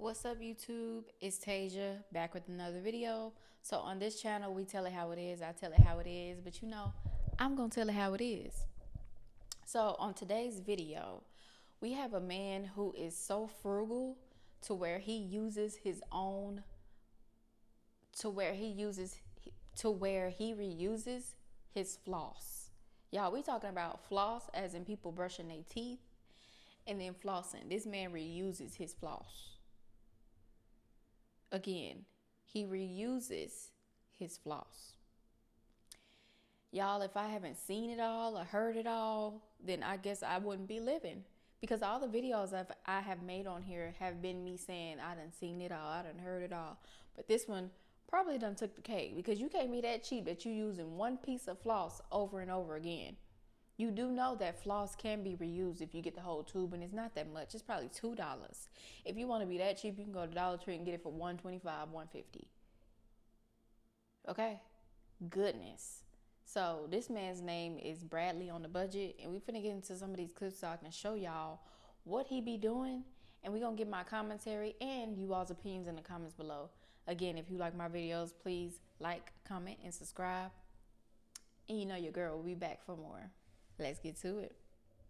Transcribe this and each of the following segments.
What's up, YouTube? It's Tasia back with another video. So on this channel, we tell it how it is. I tell it how it is, but I'm gonna tell it how it is. So on today's video, we have a man who is so frugal to where he uses his own, to where he uses, to where he reuses his floss. Y'all, we talking about floss as in people brushing their teeth and then flossing. This man reuses his floss. Again, he reuses his floss. Y'all, if I haven't seen it all or heard it all, then I guess I wouldn't be living. Because all the videos I have made on here have been me saying I done seen it all, I done heard it all. But this one probably done took the cake, because you can't be that cheap that you using one piece of floss over and over again. You do know that floss can be reused if you get the whole tube, and it's not that much. It's probably $2. If you want to be that cheap, you can go to Dollar Tree and get it for $125, $150. Okay? Goodness. So this man's name is Bradley on the Budget, and we finna get into some of these clips so I can show y'all what he be doing, and we gonna get my commentary and you all's opinions in the comments below. Again, if you like my videos, please like, comment, and subscribe. And you know your girl will be back for more. Let's get to it.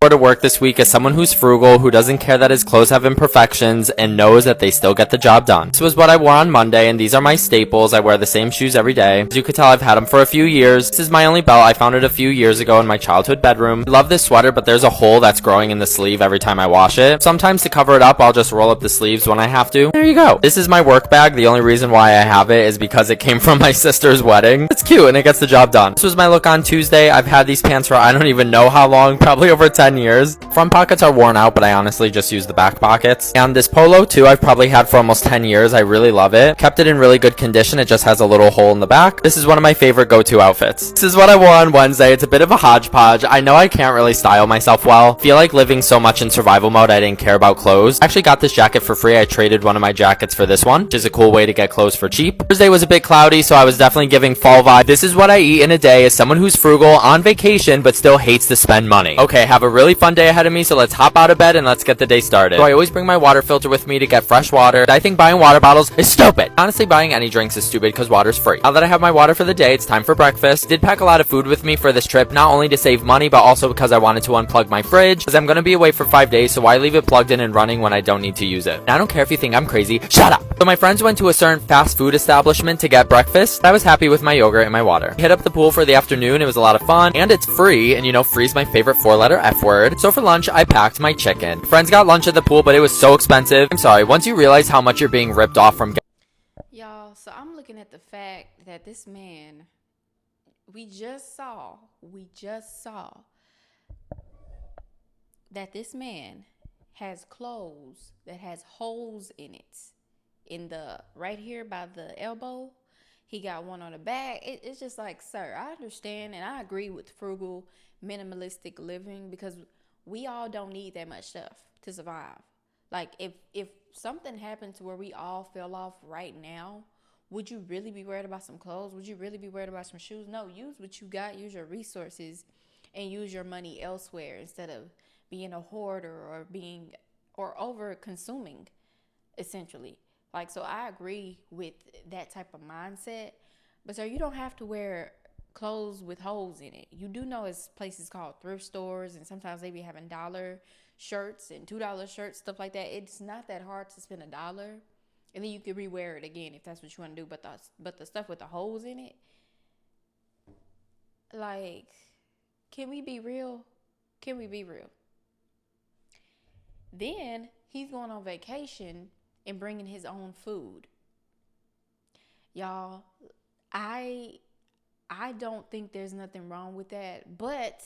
To work this week as someone who's frugal, who doesn't care that his clothes have imperfections, and knows that they still get the job done. This was what I wore on Monday, and these are my staples. I wear the same shoes every day. As you could tell, I've had them for a few years. This is my only belt. I found it a few years ago in my childhood bedroom. I love this sweater, but there's a hole that's growing in the sleeve every time I wash it. Sometimes to cover it up, I'll just roll up the sleeves when I have to. There you go. This is my work bag. The only reason why I have it is because it came from my sister's wedding. It's cute, and it gets the job done. This was my look on Tuesday. I've had these pants for I don't even know how long, probably over 10 years. Front pockets are worn out, but I honestly just use the back pockets. And this polo too, I've probably had for almost 10 years. I really love it. Kept it in really good condition. It just has a little hole in the back. This is one of my favorite go-to outfits. This is what I wore on Wednesday. It's a bit of a hodgepodge. I know I can't really style myself well. Feel like living so much in survival mode, I didn't care about clothes. I actually got this jacket for free. I traded one of my jackets for this one, which is a cool way to get clothes for cheap. Thursday was a bit cloudy, so I was definitely giving fall vibe. This is what I eat in a day as someone who's frugal, on vacation, but still hates to spend money. Okay, have a really fun day ahead of me, so let's hop out of bed and let's get the day started. So I always bring my water filter with me to get fresh water. I think buying water bottles is stupid. Honestly, buying any drinks is stupid because water's free. Now that I have my water for the day, it's time for breakfast. Did pack a lot of food with me for this trip, not only to save money, but also because I wanted to unplug my fridge, because I'm going to be away for 5 days, so why leave it plugged in and running when I don't need to use it? And I don't care if you think I'm crazy. Shut up! So my friends went to a certain fast food establishment to get breakfast. I was happy with my yogurt and my water. Hit up the pool for the afternoon. It was a lot of fun, and it's free, and you know, free's my favorite 4-letter F word. So for lunch, I packed my chicken. Friends got lunch at the pool, but it was so expensive. I'm sorry, once you realize how much you're being ripped off from Y'all, so I'm looking at the fact that this man, we just saw that this man has clothes that has holes in it. In the, right here by the elbow, he got one on the back. It's just like, sir, I understand and I agree with frugal, minimalistic living, because we all don't need that much stuff to survive. Like, if something happened to where we all fell off right now, would you really be worried about some clothes? Would you really be worried about some shoes? No, use what you got, use your resources, and use your money elsewhere instead of being a hoarder or over consuming, essentially. Like, so I agree with that type of mindset. But sir, you don't have to wear clothes with holes in it. You do know it's places called thrift stores, and sometimes they be having dollar shirts and $2 shirts, stuff like that. It's not that hard to spend $1, and then you can rewear it again if that's what you want to do. But the stuff with the holes in it, like, can we be real? Can we be real? Then he's going on vacation and bringing his own food. Y'all, I don't think there's nothing wrong with that, but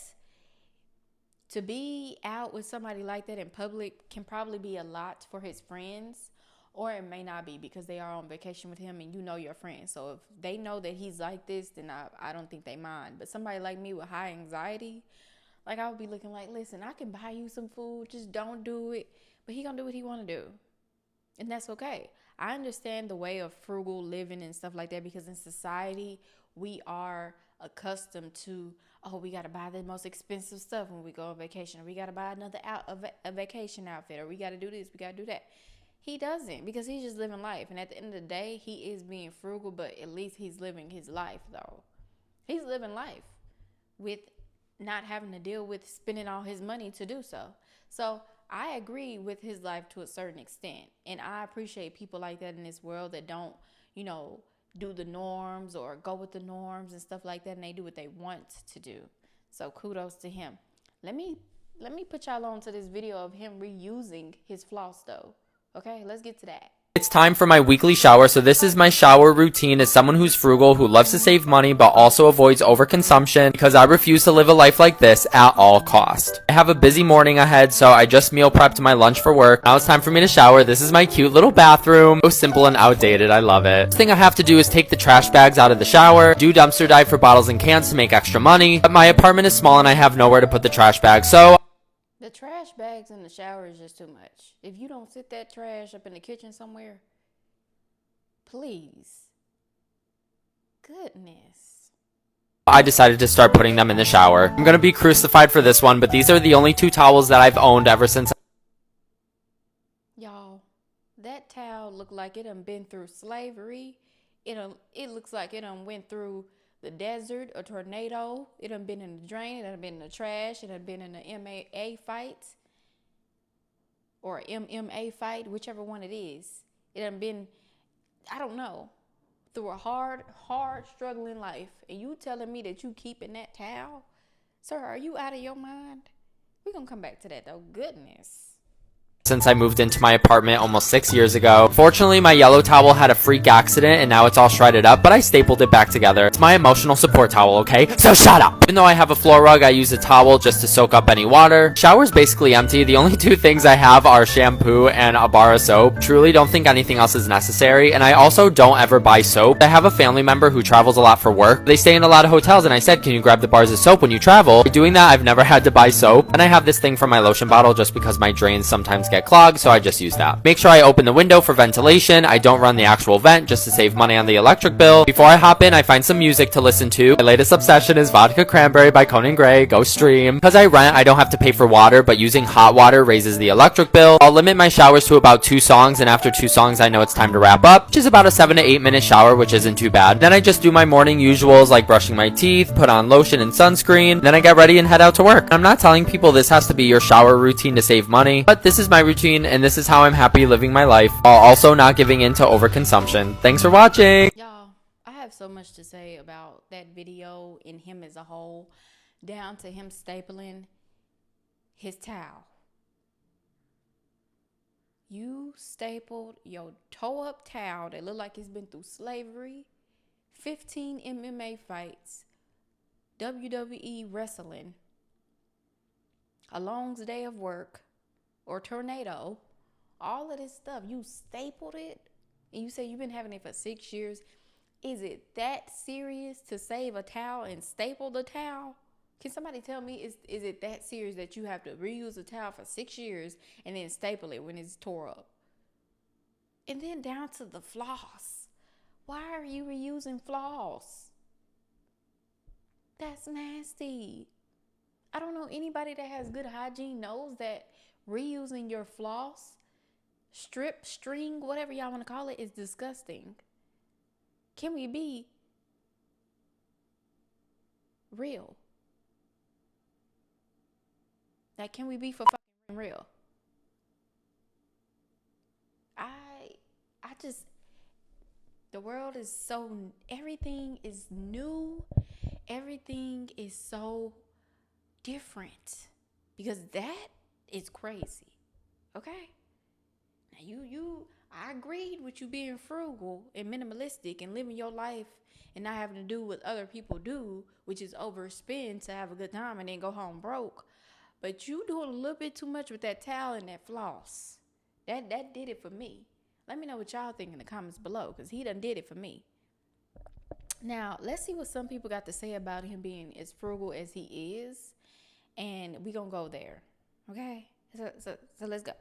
to be out with somebody like that in public can probably be a lot for his friends, or it may not be because they are on vacation with him and you know your friends. So if they know that he's like this, then I don't think they mind. But somebody like me with high anxiety, like, I would be looking like, listen, I can buy you some food, just don't do it. But he gonna do what he wanna do. And that's okay. I understand the way of frugal living and stuff like that, because in society, we are accustomed to, oh, we got to buy the most expensive stuff when we go on vacation. Or we got to buy a vacation outfit. Or we got to do this, we got to do that. He doesn't, because he's just living life. And at the end of the day, he is being frugal, but at least he's living his life, though. He's living life with not having to deal with spending all his money to do so. So I agree with his life to a certain extent. And I appreciate people like that in this world that don't, do the norms or go with the norms and stuff like that, and they do what they want to do. So kudos to him. Let me put y'all on to this video of him reusing his floss though. Okay, let's get to that. It's time for my weekly shower, so this is my shower routine as someone who's frugal, who loves to save money, but also avoids overconsumption because I refuse to live a life like this at all cost. I have a busy morning ahead, so I just meal prepped my lunch for work. Now it's time for me to shower. This is my cute little bathroom. So simple and outdated, I love it. First thing I have to do is take the trash bags out of the shower, do dumpster dive for bottles and cans to make extra money, but my apartment is small and I have nowhere to put the trash bags, so the trash bags in the shower is just too much. If you don't sit that trash up in the kitchen somewhere, please. Goodness. I decided to start putting them in the shower. I'm gonna be crucified for this one, but these are the only 2 towels that I've owned ever since. Y'all, that towel looked like it done been through slavery. It looks like it done went through the desert, a tornado. It done been in the drain. It done been in the trash. It done been in the MAA fight or MMA fight, whichever one it is. It done been, I don't know, through a hard struggling life. And you telling me that you keeping that towel? Sir, are you out of your mind? We're going to come back to that though. Goodness. Since I moved into my apartment almost 6 years ago. Fortunately, my yellow towel had a freak accident and now it's all shredded up, but I stapled it back together. It's my emotional support towel, okay? So shut up! Even though I have a floor rug, I use a towel just to soak up any water. Shower's basically empty. The only 2 things I have are shampoo and a bar of soap. Truly don't think anything else is necessary, and I also don't ever buy soap. I have a family member who travels a lot for work. They stay in a lot of hotels, and I said, can you grab the bars of soap when you travel? By doing that, I've never had to buy soap, and I have this thing for my lotion bottle just because my drains sometimes get clogged, so I just use that. Make sure I open the window for ventilation. I don't run the actual vent just to save money on the electric bill. Before I hop in, I find some music to listen to. My latest obsession is Vodka Cranberry by Conan Gray. Go stream. Because I rent, I don't have to pay for water, but using hot water raises the electric bill. I'll limit my showers to about 2 songs, and after 2 songs, I know it's time to wrap up, which is about a 7 to 8 minute shower, which isn't too bad. Then I just do my morning usuals like brushing my teeth, put on lotion and sunscreen, then I get ready and head out to work. I'm not telling people this has to be your shower routine to save money, but this is my routine, and this is how I'm happy living my life, while also not giving in to overconsumption. Thanks for watching! Y'all, I have so much to say about that video and him as a whole, down to him stapling his towel. You stapled your toe-up towel that looked like it's been through slavery, 15 MMA fights, WWE wrestling, a long day of work, or tornado, all of this stuff. You stapled it, and you say you've been having it for 6 years. Is it that serious to save a towel and staple the towel? Can somebody tell me, is it that serious that you have to reuse a towel for 6 years and then staple it when it's tore up? And then down to the floss. Why are you reusing floss? That's nasty. I don't know anybody that has good hygiene knows that reusing your floss, strip, string, whatever y'all want to call it, is disgusting. Can we be real? Like, can we be for fucking real? I just, the world is so, everything is new. Everything is so different, because that is crazy. Okay? Now I agreed with you being frugal and minimalistic and living your life and not having to do what other people do, which is overspend to have a good time and then go home broke. But you doing a little bit too much with that towel and that floss. That did it for me. Let me know what y'all think in the comments below, because he done did it for me. Now, let's see what some people got to say about him being as frugal as he is. And we gonna go there. Okay? So let's go.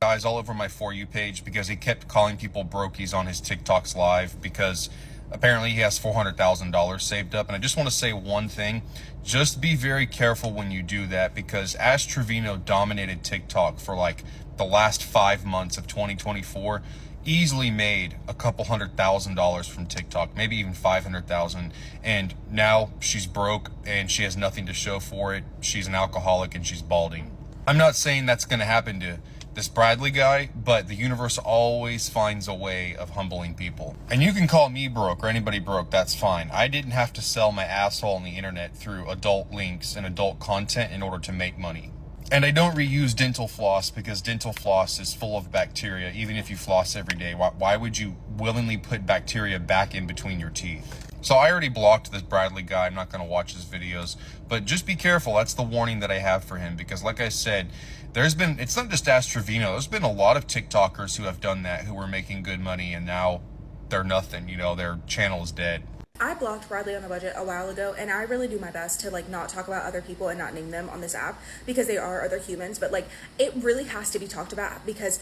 Guys all over my For You page because he kept calling people brokies on his TikToks live because Apparently, he has $400,000 saved up. And I just want to say one thing. Just be very careful when you do that, because Ash Trevino dominated TikTok for like the last 5 months of 2024. Easily made a couple $100,000 from TikTok, maybe even 500,000. And now she's broke and she has nothing to show for it. She's an alcoholic and she's balding. I'm not saying that's going to happen to this Bradley guy, but the universe always finds a way of humbling people. And you can call me broke or anybody broke, that's fine. I didn't have to sell my asshole on the internet through adult links and adult content in order to make money. And I don't reuse dental floss because dental floss is full of bacteria, even if you floss every day. Why would you willingly put bacteria back in between your teeth? So I already blocked this Bradley guy. I'm not going to watch his videos. But just be careful. That's the warning that I have for him. Because like I said, it's not just Ash Trevino. There's been a lot of TikTokers who have done that, who were making good money, and now they're nothing. Their channel is dead. I blocked Bradley on a Budget a while ago, and I really do my best to not talk about other people and not name them on this app because they are other humans, but it really has to be talked about because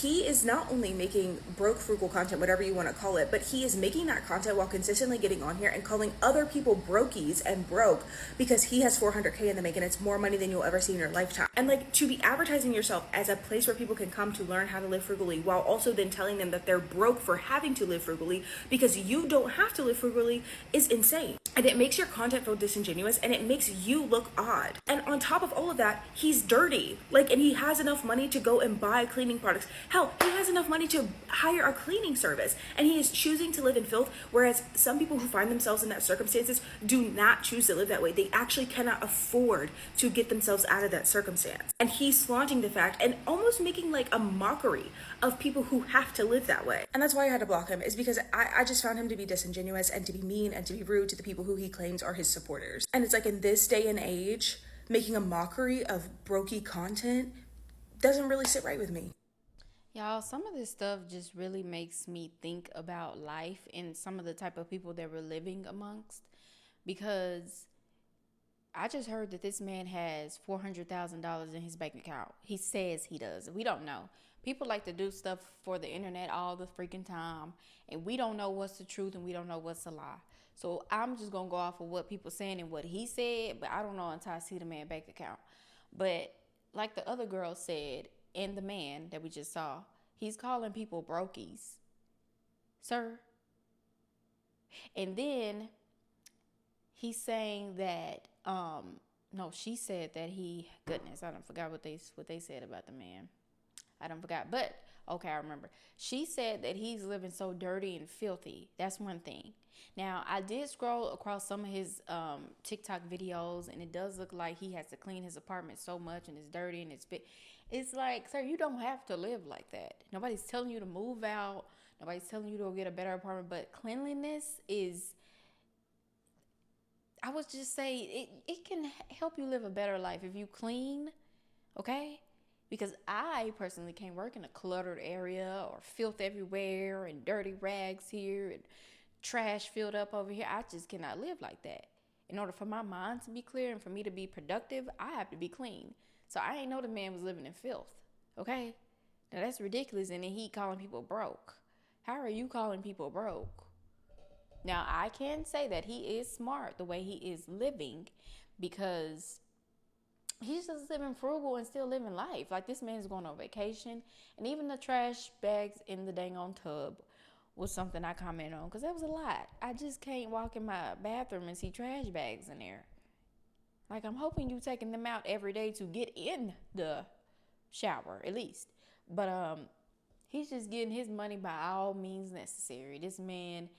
he is not only making broke frugal content, whatever you want to call it, but he is making that content while consistently getting on here and calling other people brokies and broke because he has 400K in the make and it's more money than you'll ever see in your lifetime. And to be advertising yourself as a place where people can come to learn how to live frugally while also then telling them that they're broke for having to live frugally because you don't have to live frugally is insane. And it makes your content feel disingenuous and it makes you look odd. And on top of all of that, he's dirty. And he has enough money to go and buy cleaning products. Hell, he has enough money to hire a cleaning service and he is choosing to live in filth, whereas some people who find themselves in that circumstances do not choose to live that way. They actually cannot afford to get themselves out of that circumstance. And he's flaunting the fact and almost making a mockery of people who have to live that way. And that's why I had to block him, is because I just found him to be disingenuous and to be mean and to be rude to the people who he claims are his supporters. And it's in this day and age, making a mockery of brokey content doesn't really sit right with me. Y'all, some of this stuff just really makes me think about life and some of the type of people that we're living amongst, because I just heard that this man has $400,000 in his bank account. He says he does. We don't know. People like to do stuff for the internet all the freaking time, and we don't know what's the truth and we don't know what's a lie. So I'm just going to go off of what people saying and what he said, but I don't know until I see the man's bank account. But like the other girl said, and the man that we just saw, he's calling people brokies, sir. And then he's saying that, no, she said that goodness, I don't forgot what they said about the man. I don't forgot, but okay, I remember. She said that he's living so dirty and filthy. That's one thing. Now, I did scroll across some of his TikTok videos, and it does look like he has to clean his apartment so much, and it's dirty, and it's big. It's sir, you don't have to live like that. Nobody's telling you to move out. Nobody's telling you to go get a better apartment. But cleanliness is, I would just say, it can help you live a better life if you clean, okay? Because I personally can't work in a cluttered area or filth everywhere and dirty rags here and trash filled up over here. I just cannot live like that. In order for my mind to be clear and for me to be productive, I have to be clean. So I ain't know the man was living in filth, okay? Now that's ridiculous, and then he calling people broke. How are you calling people broke? Now I can say that he is smart the way he is living, because he's just living frugal and still living life. This man's going on vacation, and even the trash bags in the dang on tub was something I commented on, because that was a lot. I just can't walk in my bathroom and see trash bags in there. I'm hoping you taking them out every day to get in the shower, at least. But he's just getting his money by all means necessary. This man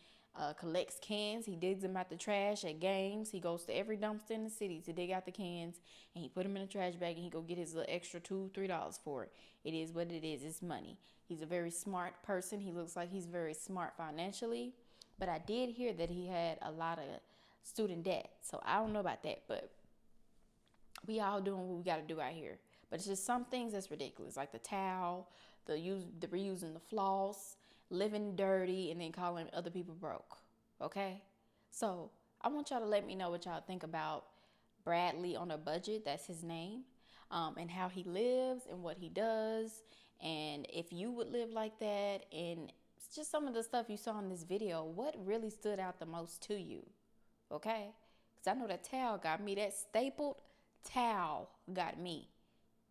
collects cans. He digs them out the trash at games. He goes to every dumpster in the city to dig out the cans, and he put them in a trash bag, and he go get his little extra $2, $3 for it. It is what it is. It's money. He's a very smart person. He looks like he's very smart financially. But I did hear that he had a lot of student debt. So I don't know about that, but we all doing what we got to do out here. But it's just some things that's ridiculous, like the towel, the reusing the floss, living dirty, and then calling other people broke. Okay? So I want y'all to let me know what y'all think about Bradley on a Budget. That's his name. And how he lives and what he does. And if you would live like that and just some of the stuff you saw in this video. What really stood out the most to you? Okay? Because I know that towel got me. That stapled towel got me.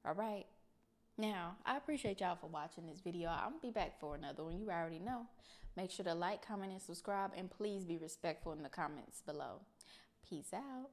All right? Now, I appreciate y'all for watching this video. I'm going to be back for another one. You already know. Make sure to like, comment, and subscribe. And please be respectful in the comments below. Peace out.